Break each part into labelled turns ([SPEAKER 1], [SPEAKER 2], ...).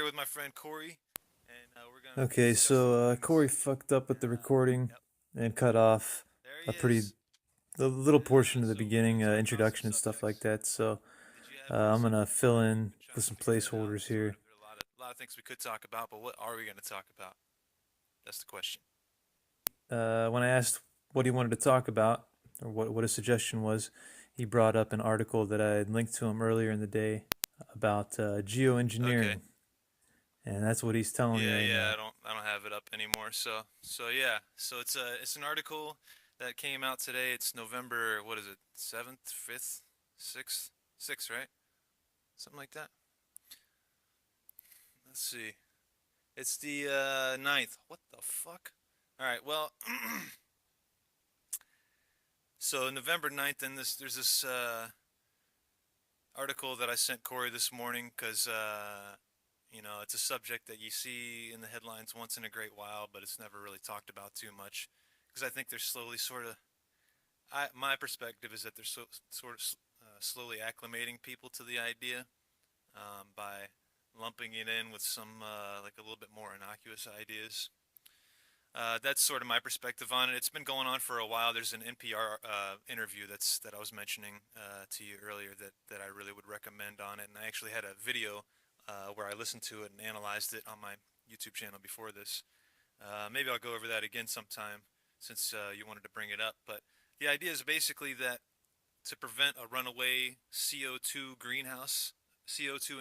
[SPEAKER 1] here with my friend Corey, and we're gonna
[SPEAKER 2] Okay,
[SPEAKER 1] discuss some
[SPEAKER 2] so
[SPEAKER 1] things.
[SPEAKER 2] Corey fucked up with the
[SPEAKER 1] And
[SPEAKER 2] recording
[SPEAKER 1] yep,
[SPEAKER 2] and cut off
[SPEAKER 1] there he
[SPEAKER 2] a pretty
[SPEAKER 1] is.
[SPEAKER 2] a little portion of the
[SPEAKER 1] So we're gonna
[SPEAKER 2] beginning,
[SPEAKER 1] talk about some
[SPEAKER 2] introduction and stuff like
[SPEAKER 1] subjects.
[SPEAKER 2] that. So
[SPEAKER 1] Did you have
[SPEAKER 2] I'm
[SPEAKER 1] something
[SPEAKER 2] gonna
[SPEAKER 1] in
[SPEAKER 2] fill
[SPEAKER 1] mind? We've
[SPEAKER 2] in
[SPEAKER 1] been
[SPEAKER 2] with
[SPEAKER 1] trying to
[SPEAKER 2] some
[SPEAKER 1] figure that out,
[SPEAKER 2] placeholders
[SPEAKER 1] sort
[SPEAKER 2] here.
[SPEAKER 1] of. There are a lot of things we could talk about, but what are we gonna talk about? That's the question.
[SPEAKER 2] When I asked what he wanted to talk about or what his suggestion was, he brought up an article that I had linked to him earlier in the day about
[SPEAKER 1] Okay.
[SPEAKER 2] geoengineering, and that's what he's telling me
[SPEAKER 1] Yeah,
[SPEAKER 2] right
[SPEAKER 1] yeah.
[SPEAKER 2] now.
[SPEAKER 1] I don't have it up anymore. So yeah. So it's an article that came out today. It's November. What is it? 7th, 5th, 6th, 6th, right? Something like that. Let's see. It's the 9th. What the fuck? All right. Well, so November 9th, and there's this article that I sent Corey this morning because it's a subject that you see in the headlines once in a great while, but it's never really talked about too much because I think they're slowly sort of. My perspective is that they're sort of slowly acclimating people to the idea by lumping it in with some like a little bit more innocuous ideas. That's sort of my perspective on it. It's been going on for a while. There's an NPR interview that I was mentioning to you earlier that I really would recommend on it, and I actually had a video where I listened to it and analyzed it on my YouTube channel before this. Maybe I'll go over that again sometime since you wanted to bring it up. But the idea is basically that to prevent a runaway CO2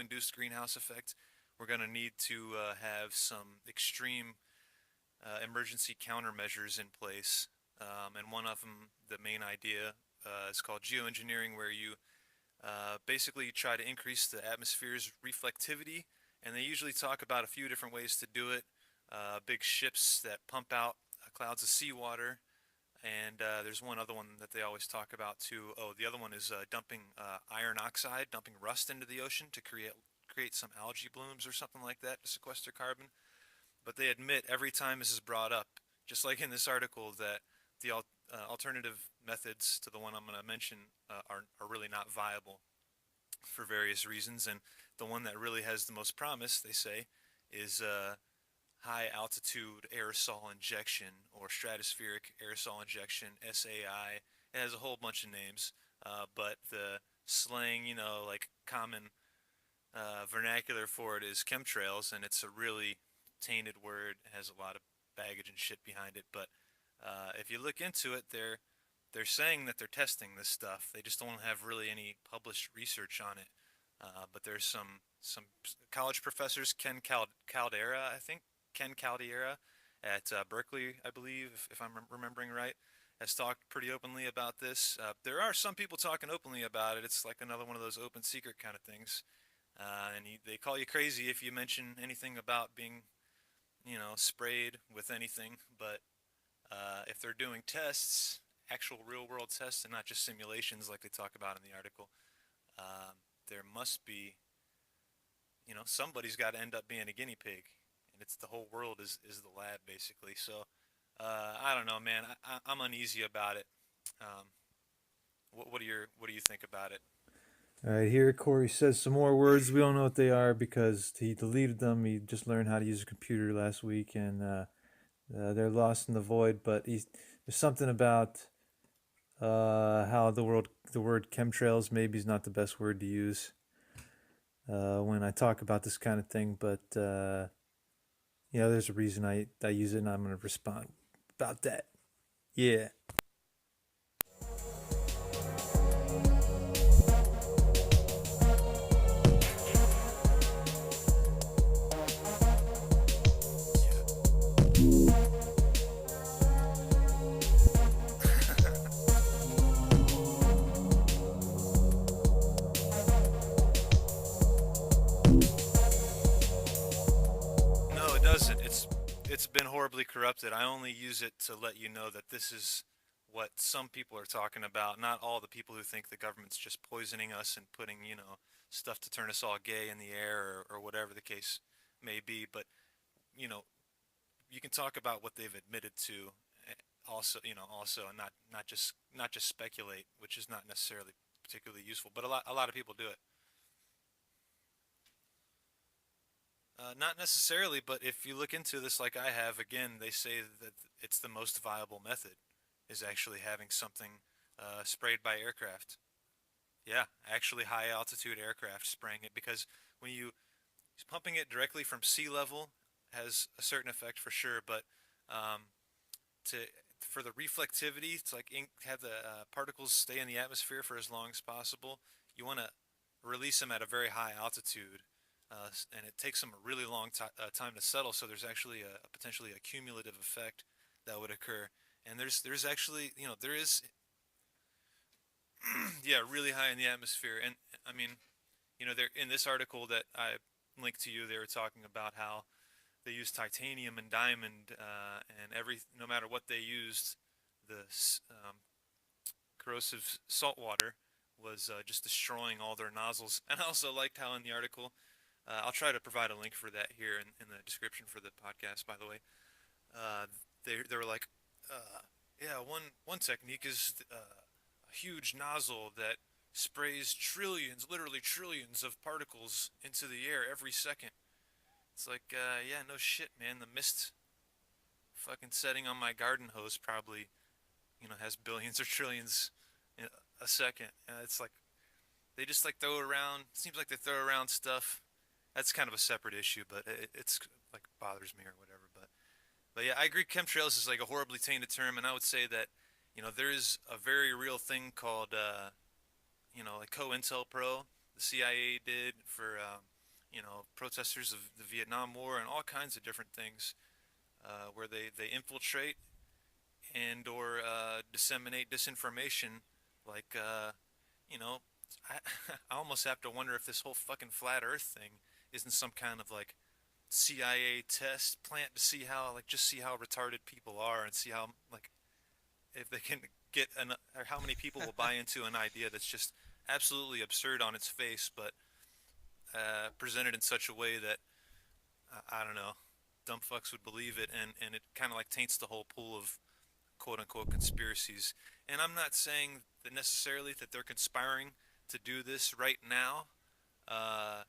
[SPEAKER 1] induced greenhouse effect, we're going to need to have some extreme emergency countermeasures in place. And one of them, the main idea, is called geoengineering, where you basically try to increase the atmosphere's reflectivity. And they usually talk about a few different ways to do it. Big ships that pump out clouds of seawater. And there's one other one that they always talk about too. Oh, the other one is dumping iron oxide, dumping rust into the ocean to create some algae blooms or something like that to sequester carbon. But they admit every time this is brought up, just like in this article, that the alternative methods to the one I'm going to mention are really not viable for various reasons. And the one that really has the most promise, they say, is high altitude aerosol injection or stratospheric aerosol injection, SAI. It has a whole bunch of names, but the slang, like common vernacular for it is chemtrails, and it's a really tainted word. It has a lot of baggage and shit behind it. But if you look into it, they're saying that they're testing this stuff. They just don't have really any published research on it. But there's some college professors, Caldera, I think, Ken Caldeira at Berkeley, I believe, if I'm remembering right, has talked pretty openly about this. There are some people talking openly about it. It's like another one of those open secret kind of things. They call you crazy if you mention anything about being, sprayed with anything. But if they're doing tests, actual real world tests, and not just simulations like they talk about in the article, there must be, somebody's got to end up being a guinea pig, and it's the whole world is the lab basically. So I don't know, man. I'm uneasy about it. Um, what do you think about it?
[SPEAKER 2] All right, here Corey says some more words. We don't know what they are because he deleted them. He just learned how to use a computer last week, and they're lost in the void. But there's something about how the word chemtrails maybe is not the best word to use when I talk about this kind of thing. But there's a reason I use it, and I'm gonna respond about that. Yeah.
[SPEAKER 1] No, it doesn't. It's been horribly corrupted. I only use it to let you know that this is what some people are talking about. Not all the people who think the government's just poisoning us and putting, stuff to turn us all gay in the air or whatever the case may be. But, you know, you can talk about what they've admitted to also, and not just speculate, which is not necessarily particularly useful, but a lot of people do it. Not necessarily, but if you look into this like I have, again, they say that it's the most viable method is actually having something sprayed by aircraft. Yeah, actually high altitude aircraft spraying it because when you pumping it directly from sea level has a certain effect for sure, but um, to for the reflectivity to like have the particles stay in the atmosphere for as long as possible, you want to release them at a very high altitude, and it takes them a really long time to settle. So there's actually potentially a cumulative effect that would occur. And there's actually there is yeah really high in the atmosphere. And I mean there in this article that I linked to you, they were talking about how they used titanium and diamond, and no matter what they used, the corrosive salt water was just destroying all their nozzles. And I also liked how in the article, I'll try to provide a link for that here in the description for the podcast. By the way, uh, they were like, yeah, one technique is a huge nozzle that sprays trillions, literally trillions of particles into the air every second. It's like, yeah, no shit, man. The mist fucking setting on my garden hose probably, has billions or trillions in a second. It's like they just like throw around. Seems like they throw around stuff. That's kind of a separate issue, but it's like bothers me or whatever. But yeah, I agree. Chemtrails is like a horribly tainted term, and I would say that there is a very real thing called like COINTELPRO. The CIA did for protesters of the Vietnam War and all kinds of different things, where they infiltrate and or disseminate disinformation. Like you know, I I almost have to wonder if this whole fucking flat Earth thing isn't some kind of like CIA test plant to see how just see how retarded people are and see how like if they can get or how many people will buy into an idea that's just absolutely absurd on its face, but presented in such a way that I don't know, dumb fucks would believe it, and it kind of like taints the whole pool of quote unquote conspiracies. And I'm not saying that necessarily that they're conspiring to do this right now, uh,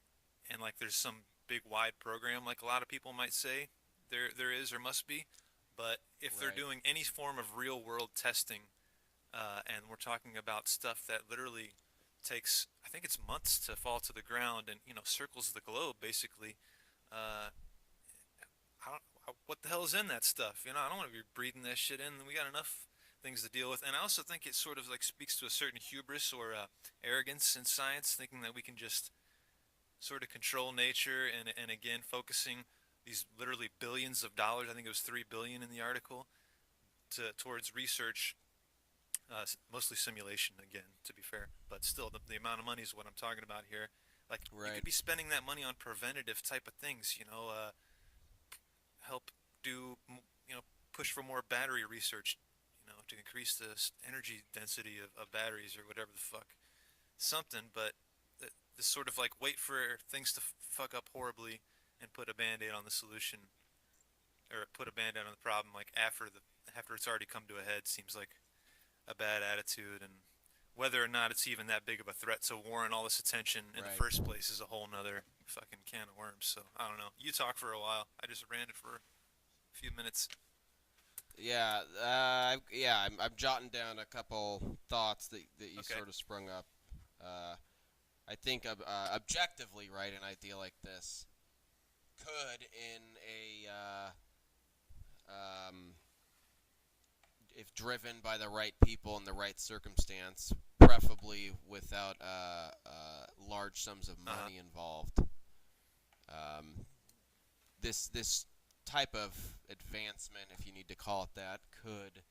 [SPEAKER 1] and like there's some big wide program like a lot of people might say there is or must be. But if they're
[SPEAKER 3] Right.
[SPEAKER 1] doing any form of real world testing, and we're talking about stuff that literally takes, I think it's months to fall to the ground and circles the globe basically. Uh, what the hell is in that stuff? I don't want to be breathing that shit in. We got enough things to deal with. And I also think it sort of like speaks to a certain hubris or arrogance in science, thinking that we can just sort of control nature and again focusing these literally billions of dollars. I think it was 3 billion in the article towards research, mostly simulation again, to be fair. But still, the amount of money is what I'm talking about here. Like you
[SPEAKER 3] Right.
[SPEAKER 1] could be spending that money on preventative type of things. Help do push for more battery research, to increase the energy density of batteries or whatever the fuck, something. But this sort of like wait for things to fuck up horribly and put a band-aid on the solution or put a band-aid on the problem like after it's already come to a head seems like a bad attitude. And whether or not it's even that big of a threat to warrant all this attention in the
[SPEAKER 3] Right.
[SPEAKER 1] first place is a whole nother fucking can of worms. So I don't know. You talk for a while. I just ranted for a few minutes.
[SPEAKER 3] Yeah. Yeah. I'm jotting down a couple thoughts that you
[SPEAKER 1] Okay.
[SPEAKER 3] sort of sprung up. Uh, I think objectively, right, an idea like this could, in um, if driven by the right people in the right circumstance, preferably without large sums of
[SPEAKER 1] Uh huh.
[SPEAKER 3] money involved. Um, this type of advancement, if you need to call it that, could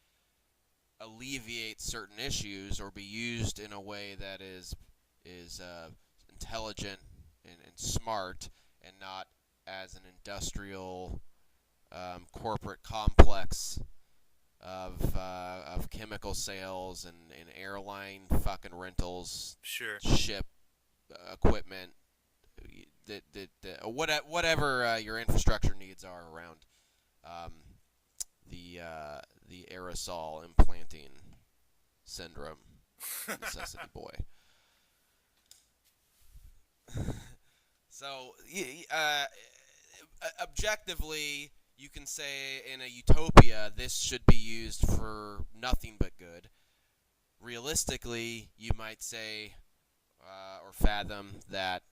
[SPEAKER 3] alleviate certain issues or be used in a way that is intelligent and smart, and not as an industrial corporate complex of chemical sales and airline fucking rentals,
[SPEAKER 1] Sure.
[SPEAKER 3] ship equipment, whatever your infrastructure needs are around um, the aerosol implanting syndrome, necessity boy. So objectively, you can say in a utopia this should be used for nothing but good. Realistically, you might say or fathom that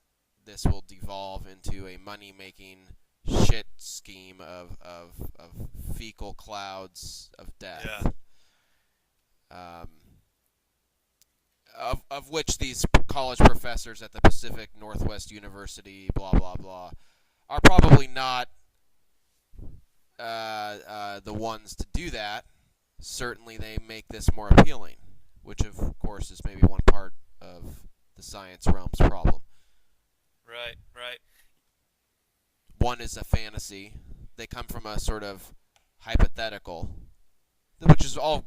[SPEAKER 3] this will devolve into a money-making shit scheme of fecal clouds of death.
[SPEAKER 1] Yeah.
[SPEAKER 3] Um, of which these college professors at the Pacific Northwest University, blah, blah, blah, are probably not the ones to do that. Certainly they make this more appealing, which of course is maybe one part of the science realm's problem.
[SPEAKER 1] Right. Right.
[SPEAKER 3] One is a fantasy. They come from a sort of hypothetical, which is all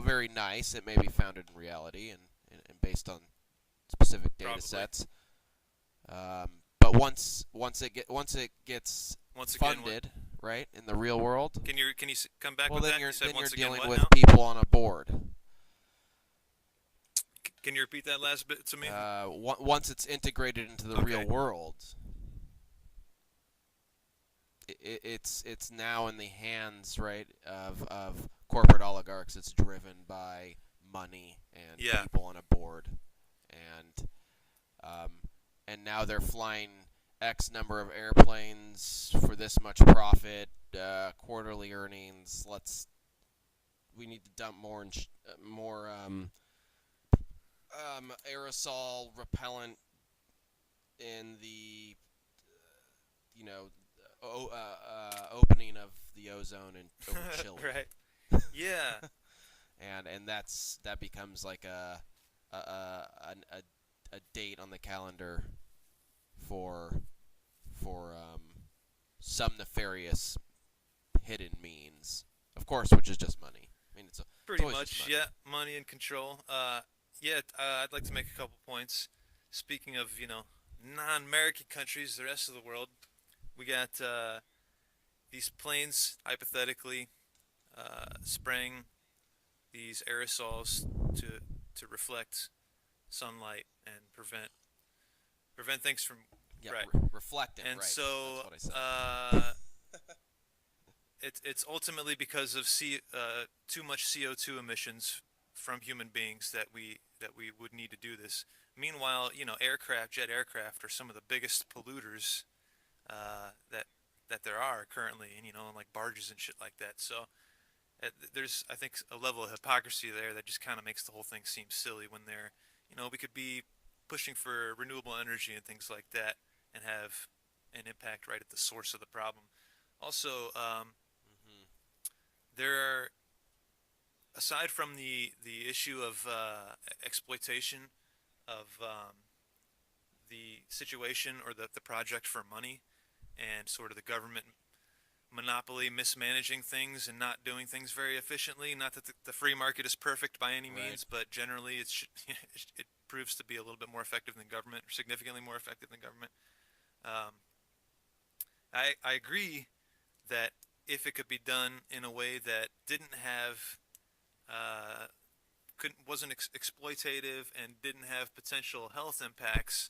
[SPEAKER 3] very nice. It may be founded in reality and based on specific data
[SPEAKER 1] Probably.
[SPEAKER 3] sets. But once it gets
[SPEAKER 1] Once again,
[SPEAKER 3] funded, right, in the real world,
[SPEAKER 1] can you come back
[SPEAKER 3] well
[SPEAKER 1] with
[SPEAKER 3] then
[SPEAKER 1] that? You said
[SPEAKER 3] you're
[SPEAKER 1] once again
[SPEAKER 3] dealing
[SPEAKER 1] what
[SPEAKER 3] with
[SPEAKER 1] now?
[SPEAKER 3] people on a board.
[SPEAKER 1] Can you repeat that last bit to me?
[SPEAKER 3] Once it's integrated into the real
[SPEAKER 1] Okay.
[SPEAKER 3] world, it's now in the hands, right, of corporate oligarchs. It's driven by money and
[SPEAKER 1] Yeah.
[SPEAKER 3] people on a board, and and now they're flying X number of airplanes for this much profit, quarterly earnings. We need to dump more aerosol repellent in the opening of the ozone and over Chile.
[SPEAKER 1] Right. Yeah.
[SPEAKER 3] And that becomes like a date on the calendar for some nefarious hidden means, of course, which is just money. I mean, it's
[SPEAKER 1] Pretty
[SPEAKER 3] always
[SPEAKER 1] much.
[SPEAKER 3] just money.
[SPEAKER 1] Yeah. Money and control. Yeah. I'd like to make a couple points. Speaking of, non-American countries, the rest of the world, we got these planes hypothetically spraying these aerosols to reflect sunlight and prevent things from
[SPEAKER 3] Yeah,
[SPEAKER 1] right.
[SPEAKER 3] Reflectant.
[SPEAKER 1] And
[SPEAKER 3] Right.
[SPEAKER 1] so
[SPEAKER 3] That's what I said.
[SPEAKER 1] it's ultimately because of too much CO2 emissions from human beings that we would need to do this. Meanwhile, jet aircraft are some of the biggest polluters that there are currently, and like barges and shit like that. So there's, I think, a level of hypocrisy there that just kind of makes the whole thing seem silly when we could be pushing for renewable energy and things like that and have an impact right at the source of the problem. Also,
[SPEAKER 3] Mm-hmm.
[SPEAKER 1] there are, aside from the issue of exploitation of the situation or the project for money and sort of the government monopoly mismanaging things and not doing things very efficiently. Not that the free market is perfect by any means,
[SPEAKER 3] Right.
[SPEAKER 1] but generally it proves to be a little bit more effective than government, or significantly more effective than government. Um, I agree that if it could be done in a way that didn't have wasn't exploitative and didn't have potential health impacts,